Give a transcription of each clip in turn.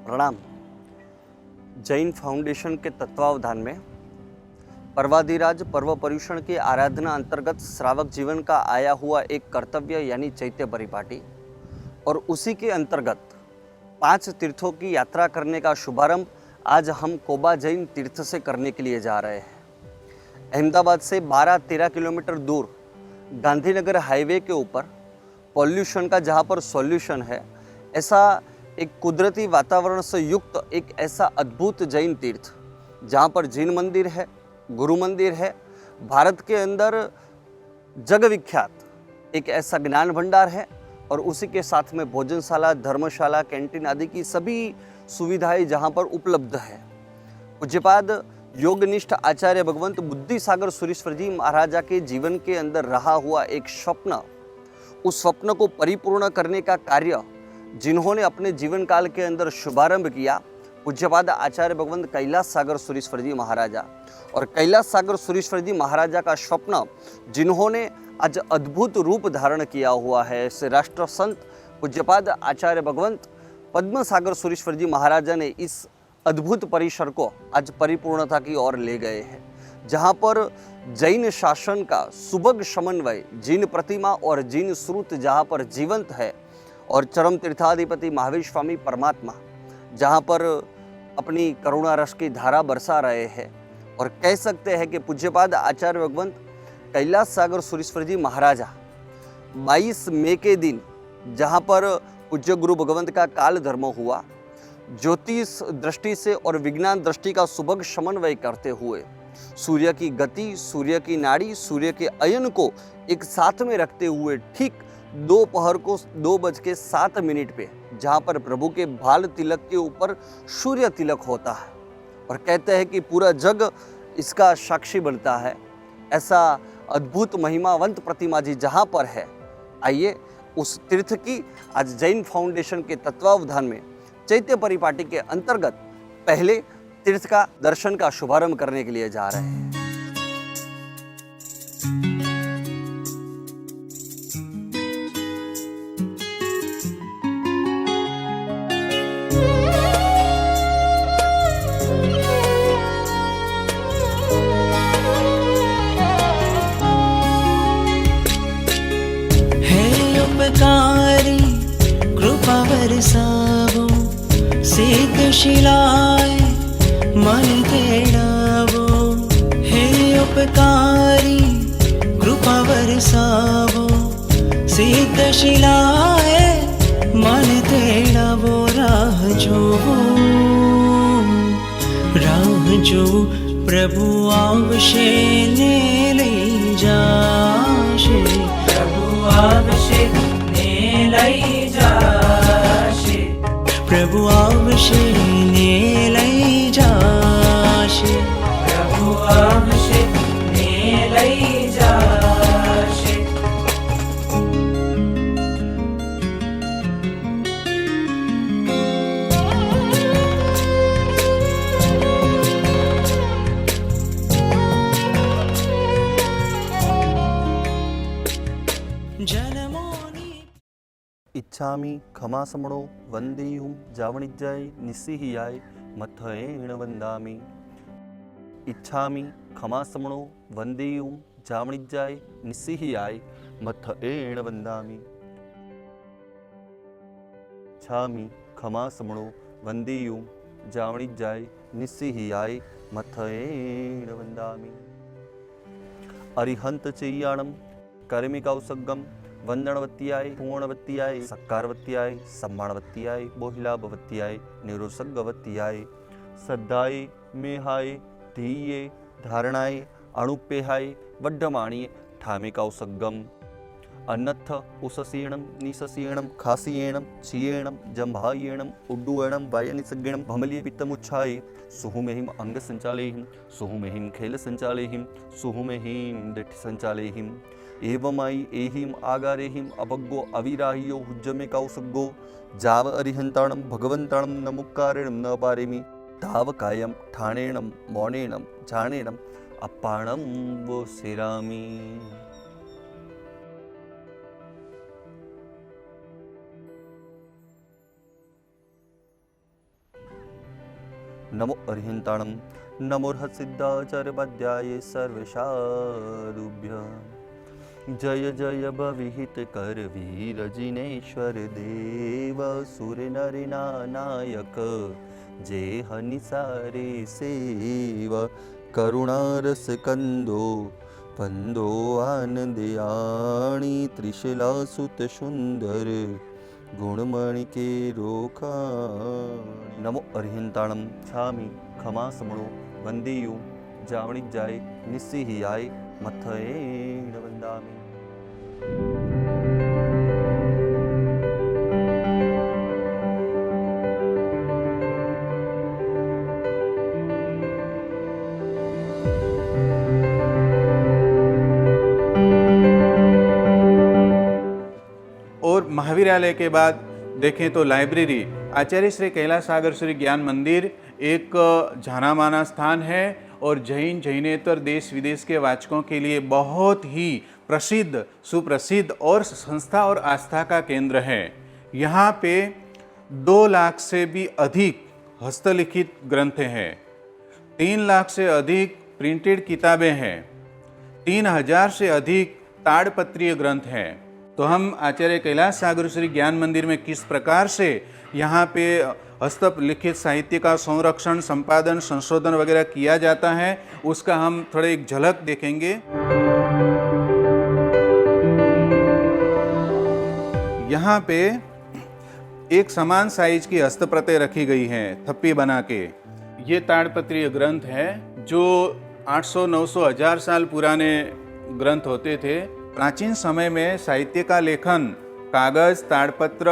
प्रणाम। जैन फाउंडेशन के तत्वावधान में पर्वाधिराज पर्व पर्युषण की आराधना अंतर्गत श्रावक जीवन का आया हुआ एक कर्तव्य यानी चैत्य परिपाटी और उसी के अंतर्गत 5 तीर्थों की यात्रा करने का शुभारंभ आज हम कोबा जैन तीर्थ से करने के लिए जा रहे हैं। अहमदाबाद से 12-13 किलोमीटर दूर गांधीनगर हाईवे के ऊपर पॉल्यूशन का जहाँ पर सॉल्यूशन है, ऐसा एक कुदरती वातावरण से युक्त एक ऐसा अद्भुत जैन तीर्थ जहाँ पर जैन मंदिर है, गुरु मंदिर है, भारत के अंदर जग विख्यात एक ऐसा ज्ञान भंडार है और उसी के साथ में भोजनशाला, धर्मशाला, कैंटीन आदि की सभी सुविधाएं जहाँ पर उपलब्ध है। पूज्यपाद योगनिष्ठ आचार्य भगवंत बुद्धिसागर सुरेश्वर जी महाराजा के जीवन के अंदर रहा हुआ एक स्वप्न, उस स्वप्न को परिपूर्ण करने का कार्य जिन्होंने अपने जीवन काल के अंदर शुभारंभ किया, पूज्यपाद आचार्य भगवंत कैलाश सागर सुरेश्वर जी महाराजा। और कैलाश सागर सुरेश्वर जी महाराजा का स्वप्न जिन्होंने आज अद्भुत रूप धारण किया हुआ है, ऐसे राष्ट्र संत पूज्यपाद आचार्य भगवंत पद्म सागर सुरेश्वर जी महाराजा ने इस अद्भुत परिसर को आज परिपूर्णता की ओर ले गए हैं, जहाँ पर जैन शासन का सुभग समन्वय, जैन प्रतिमा और जैन श्रुत जहाँ पर जीवंत है और चरम तीर्थाधिपति महावीर स्वामी परमात्मा जहाँ पर अपनी करुणा रस की धारा बरसा रहे हैं। और कह सकते हैं कि पूज्यपाद आचार्य भगवंत कैलाश सागर सुरेश्वर जी महाराजा 22 मई के दिन जहाँ पर पूज्य गुरु भगवंत का काल धर्म हुआ, ज्योतिष दृष्टि से और विज्ञान दृष्टि का सुभग समन्वय करते हुए सूर्य की गति, सूर्य की नाड़ी, सूर्य के अयन को एक साथ में रखते हुए ठीक दोपहर को 2:07 पे जहाँ पर प्रभु के भाल तिलक के ऊपर सूर्य तिलक होता है और कहते हैं कि पूरा जग इसका साक्षी बनता है। ऐसा अद्भुत महिमावंत प्रतिमा जी जहाँ पर है, आइए उस तीर्थ की आज जैन फाउंडेशन के तत्वावधान में चैत्य परिपाटी के अंतर्गत पहले तीर्थ का दर्शन का शुभारंभ करने के लिए जा रहे हैं। उपकारी कृपा बरसावो, सिद्ध शिलाए मन तेड़ावो। हे उपकारी कृपा बरसावो, सिद्ध शिलाए मन तेड़ावो। राह जो प्रभु आवशे ने ले जाशे, प्रभु आवशे ने लई जाशे, प्रभु आवशे ने लई जाशे, प्रभु आवशे ने लई जाशे। इच्छामि खमासमणो वंदेयुं जावणिज्जाय निस्सिहियाय मथयेण वंदामि। इच्छामि खमासमणो वंदेयुं जावणिज्जाय निस्सिहियाय मथयेण वंदामि। इच्छामि खमासमणो वंदेयुं जावणिज्जाय निस्सिहियाय मथयेण वंदामि। अरिहंत चेय्याणं कर्मिकाउसग्गम वंदनवत्याय पूर्णवत्याय सत्कारवत्याय सम्मानवत्याय बोहिलाभवत्याय निरोसग्गवत्याय श्रद्धाय मेहाय धीये धारणाय अणुपेहाय वड्डमाणीय ठामिकाउसग्गम। अन्नत्थ उससीणं निससीणं खासीयेणं छियेणं जम्भायेणं उड्डुएणं वायनिसग्गेणं भमलीय पित्तमुच्छाय सुहुमेहिम अंग संचालेहिम सुहुमेहिम खेल संचालेहिम सुहुमेहिम दिट्ठ संचालेहिम। एवमाई एहिम आगारेहिम अभग्गो अविराहियो हुज्जमे कौसग्गो जाव अरिहंताणं भगवंताणं न मुक्कारेणं न पारेमि ताव कायं ठाणेणं मौनेणं जानेणं अपाणं वो सिरामि। नमो अर्हिन्ताणं नमोर्हसिद्धाचार्यपद्याय सर्वसाधुभ्यः। जय जय भविहित कर वीर जिनेश्वर देव सुर नर नायक जय हनिसारे सेव करुणारस कंदो पंदो आनंदयाणी त्रिशला सुत सुंदर गुणमणि के रोखा। नमो अर्हिन्ताणं छामी खमा समणो वंदेयु जावणिक जाय निस्सिहियाय मथयेण वंदामि। और महाविद्यालय के बाद देखें तो लाइब्रेरी आचार्य श्री कैलाश सागर श्री ज्ञान मंदिर एक जाना माना स्थान है और जैनेतर देश विदेश के वाचकों के लिए बहुत ही प्रसिद्ध सुप्रसिद्ध और संस्था और आस्था का केंद्र है। यहाँ पे 2 लाख से भी अधिक हस्तलिखित ग्रंथ हैं, 3 लाख से अधिक प्रिंटेड किताबें हैं, 3000 से अधिक ताड़पत्रीय ग्रंथ हैं। तो हम आचार्य कैलाश सागर श्री ज्ञान मंदिर में किस प्रकार से यहाँ पे हस्तलिखित साहित्य का संरक्षण, संपादन, संशोधन वगैरह किया जाता है, उसका हम थोड़े एक झलक देखेंगे। यहाँ पे एक समान साइज की हस्तप्रतें रखी गई हैं थप्पी बना के। ये ताड़पत्रीय ग्रंथ है जो 800, 900, 1000 साल पुराने ग्रंथ होते थे। प्राचीन समय में साहित्य का लेखन कागज, ताड़पत्र,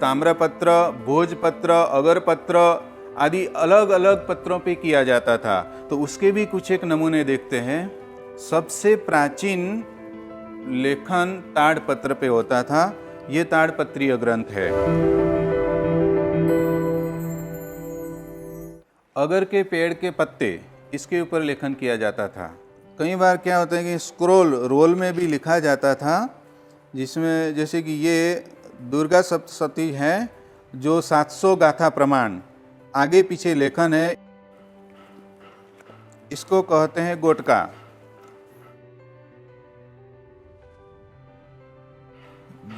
ताम्रपत्र, भोजपत्र, अगरपत्र आदि अलग अलग पत्रों पे किया जाता था। तो उसके भी कुछ एक नमूने देखते हैं। सबसे प्राचीन लेखन ताड़पत्र पे होता था। ये ताड़पत्रीय ग्रंथ है। अगर के पेड़ के पत्ते, इसके ऊपर लेखन किया जाता था। कई बार क्या होता है कि स्क्रोल रोल में भी लिखा जाता था, जिसमें जैसे कि ये दुर्गा सप्तशती है जो 700 गाथा प्रमाण, आगे पीछे लेखन है। इसको कहते हैं गोटका।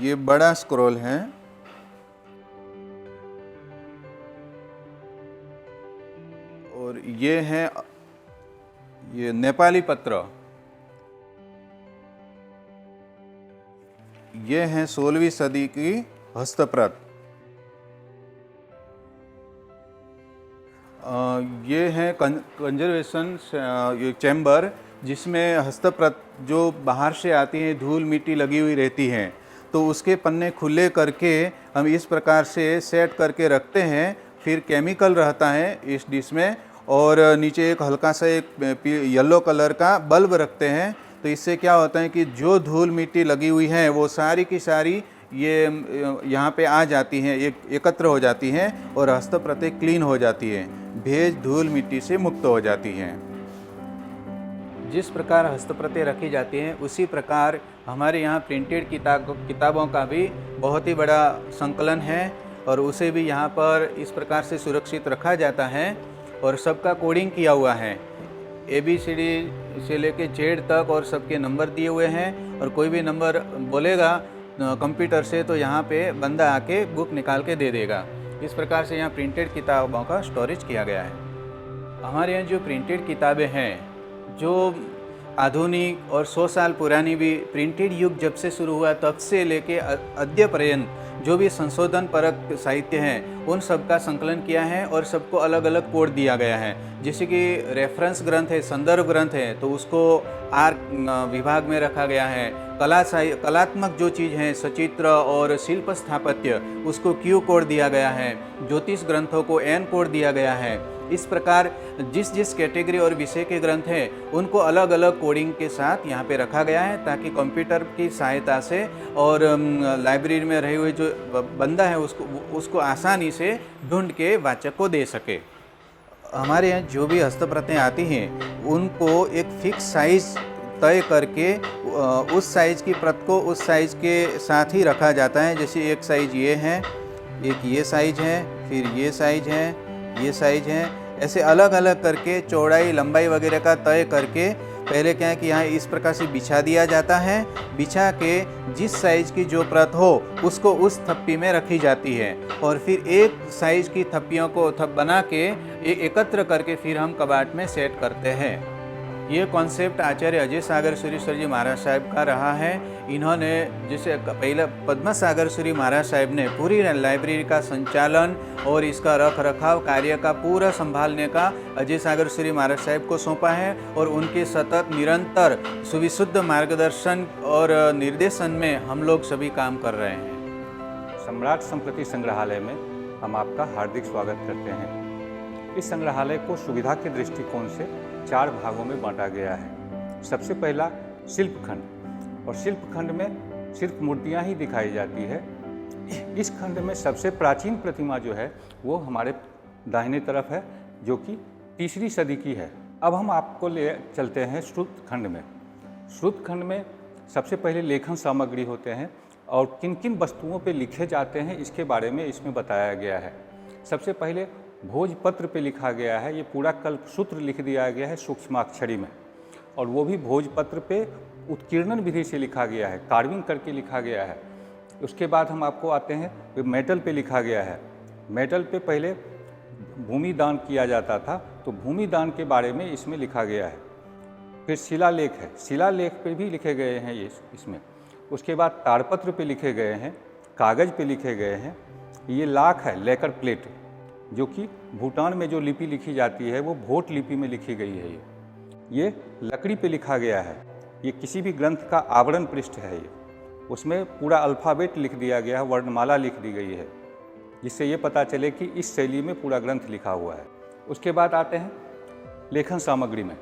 ये बड़ा स्क्रोल है। और ये है ये नेपाली पत्र। ये है 16वीं सदी की हस्तप्रत। ये है कंजर्वेशन चैम्बर, जिसमें हस्तप्रत जो बाहर से आती है, धूल मिट्टी लगी हुई रहती है, तो उसके पन्ने खुले करके हम इस प्रकार से सेट करके रखते हैं। फिर केमिकल रहता है इस डिश में और नीचे एक हल्का सा एक येलो कलर का बल्ब रखते हैं। तो इससे क्या होता है कि जो धूल मिट्टी लगी हुई है वो सारी की सारी ये यहाँ पे आ जाती हैं, एकत्र हो जाती हैं और हस्तप्रतें क्लीन हो जाती है, भेज धूल मिट्टी से मुक्त हो जाती हैं। जिस प्रकार हस्तप्रतें रखी जाती हैं उसी प्रकार हमारे यहाँ प्रिंटेड किताबों का भी बहुत ही बड़ा संकलन है और उसे भी यहाँ पर इस प्रकार से सुरक्षित रखा जाता है और सबका कोडिंग किया हुआ है। ABCD से लेके Z तक और सबके नंबर दिए हुए हैं और कोई भी नंबर बोलेगा कंप्यूटर से तो यहाँ पे बंदा आके बुक निकाल के दे देगा। इस प्रकार से यहाँ प्रिंटेड किताबों का स्टोरेज किया गया है। हमारे यहाँ जो प्रिंटेड किताबें हैं, जो आधुनिक और 100 साल पुरानी भी, प्रिंटेड युग जब से शुरू हुआ तब से लेके अद्य पर्यंत जो भी संशोधन परक साहित्य हैं उन सब का संकलन किया है और सबको अलग अलग कोड दिया गया है। जैसे कि रेफरेंस ग्रंथ है, संदर्भ ग्रंथ है, तो उसको आर विभाग में रखा गया है। कलात्मक जो चीज़ है, सचित्र और शिल्प स्थापत्य, उसको Q कोड दिया गया है। ज्योतिष ग्रंथों को N कोड दिया गया है। इस प्रकार जिस कैटेगरी और विषय के ग्रंथ हैं उनको अलग अलग कोडिंग के साथ यहाँ पे रखा गया है, ताकि कंप्यूटर की सहायता से और लाइब्रेरी में रहे हुए जो बंदा है उसको आसानी से ढूंढ के वाचक को दे सके। हमारे यहाँ जो भी हस्तप्रतें आती हैं उनको एक फिक्स साइज़ तय करके उस साइज़ की प्रत को उस साइज़ के साथ ही रखा जाता है। जैसे एक साइज़ ये है, एक ये साइज़ है, फिर ये साइज़ है, ये साइज़ है। ऐसे अलग अलग करके चौड़ाई लंबाई वगैरह का तय करके पहले क्या है कि यहाँ इस प्रकार से बिछा दिया जाता है। बिछा के जिस साइज की जो परत हो उसको उस थप्पी में रखी जाती है और फिर एक साइज की थप्पियों को बना के एकत्र करके फिर हम कबाट में सेट करते हैं। ये कॉन्सेप्ट आचार्य अजय सागर सूरीश्वर जी महाराज साहब का रहा है। इन्होंने जैसे पहले पद्मा सागर सूरी महाराज साहब ने पूरी लाइब्रेरी का संचालन और इसका रख रखाव कार्य का पूरा संभालने का अजय सागर सूरी महाराज साहब को सौंपा है और उनके सतत निरंतर सुविशुद्ध मार्गदर्शन और निर्देशन में हम लोग सभी काम कर रहे हैं। सम्राट संप्रति संग्रहालय में हम आपका हार्दिक स्वागत करते हैं। इस संग्रहालय को सुविधा के दृष्टिकोण से 4 भागों में बांटा गया है। सबसे पहला शिल्प खंड, और शिल्प खंड में सिर्फ मूर्तियां ही दिखाई जाती है। इस खंड में सबसे प्राचीन प्रतिमा जो है वो हमारे दाहिने तरफ है, जो कि 3री सदी की है। अब हम आपको ले चलते हैं श्रुत खंड में। श्रुत खंड में सबसे पहले लेखन सामग्री होते हैं और किन किन वस्तुओं पे लिखे जाते हैं इसके बारे में इसमें बताया गया है। सबसे पहले भोजपत्र पे लिखा गया है। ये पूरा कल्पसूत्र लिख दिया गया है सूक्ष्माक्षरी में, और वो भी भोजपत्र पे उत्कीर्णन विधि से लिखा गया है, कार्विंग करके लिखा गया है। उसके बाद हम आपको आते हैं मेटल पे लिखा गया है। मेटल पे पहले भूमि दान किया जाता था, तो भूमि दान के बारे में इसमें लिखा गया है। फिर शिलालेख है, शिलालेख पे भी लिखे गए हैं ये इसमें। उसके बाद ताड़पत्र पे लिखे गए हैं, कागज़ पे लिखे गए हैं। ये लाख है, लेकर प्लेट, जो कि भूटान में जो लिपि लिखी जाती है वो भोट लिपि में लिखी गई है। ये लकड़ी पे लिखा गया है। ये किसी भी ग्रंथ का आवरण पृष्ठ है। ये उसमें पूरा अल्फ़ाबेट लिख दिया गया है, वर्णमाला लिख दी गई है, जिससे ये पता चले कि इस शैली में पूरा ग्रंथ लिखा हुआ है। उसके बाद आते हैं लेखन सामग्री में,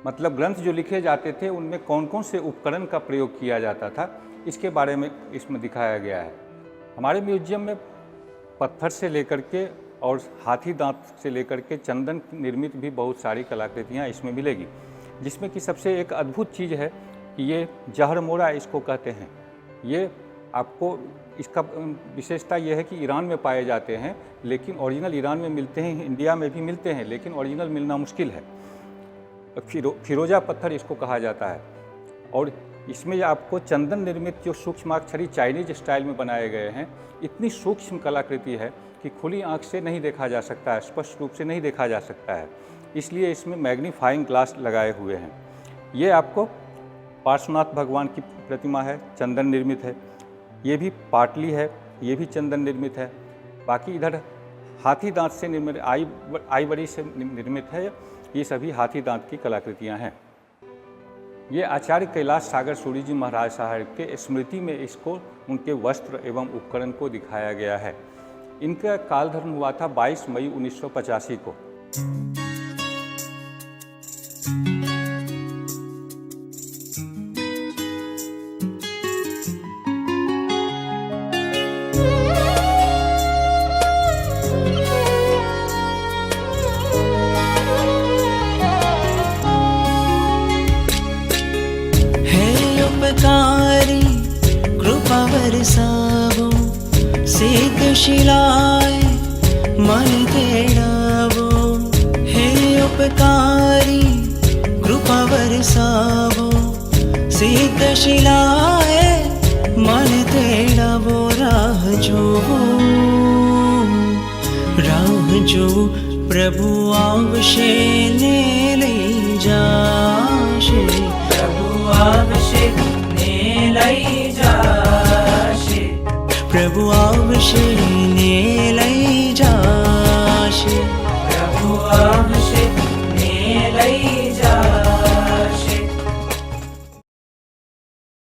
मतलब ग्रंथ जो लिखे जाते थे उनमें कौन कौन से उपकरण का प्रयोग किया जाता था, इसके बारे में इसमें दिखाया गया है। हमारे म्यूजियम में पत्थर से लेकर के और हाथी दांत से लेकर के चंदन निर्मित भी बहुत सारी कलाकृतियाँ इसमें मिलेगी, जिसमें कि सबसे एक अद्भुत चीज़ है कि ये जहर मोरा इसको कहते हैं। ये आपको इसका विशेषता यह है कि ईरान में पाए जाते हैं, लेकिन ओरिजिनल ईरान में मिलते हैं, इंडिया में भी मिलते हैं, लेकिन ओरिजिनल मिलना मुश्किल है। फिरोजा पत्थर इसको कहा जाता है। और इसमें आपको चंदन निर्मित जो सूक्ष्माक्षरी चाइनीज स्टाइल में बनाए गए हैं, इतनी सूक्ष्म कलाकृति है कि खुली आंख से नहीं देखा जा सकता है, स्पष्ट रूप से नहीं देखा जा सकता है, इसलिए इसमें मैग्नीफाइंग ग्लास लगाए हुए हैं। ये आपको पार्श्वनाथ भगवान की प्रतिमा है, चंदन निर्मित है। ये भी पाटली है, ये भी चंदन निर्मित है। बाकी इधर हाथी दांत से निर्मित, आई बड़ी से निर्मित है। ये सभी हाथी दांत की कलाकृतियाँ हैं। ये आचार्य कैलाश सागर सूरी जी महाराज साहब के स्मृति में इसको उनके वस्त्र एवं उपकरण को दिखाया गया है। इनका काल धर्म हुआ था 22 मई 1985 को। बरसावो सिद्ध शिलाए मन तेड़ावो, हे उपकारी कृपा बरसावो सिद्ध शिलाए मन तेड़ावो। राह जो प्रभु आवशे ने ले जाशे, प्रभु आवशे ने ले जाशे, प्रभु आवशे ने ले जाशे, प्रभु आवशे ने ले जाशे।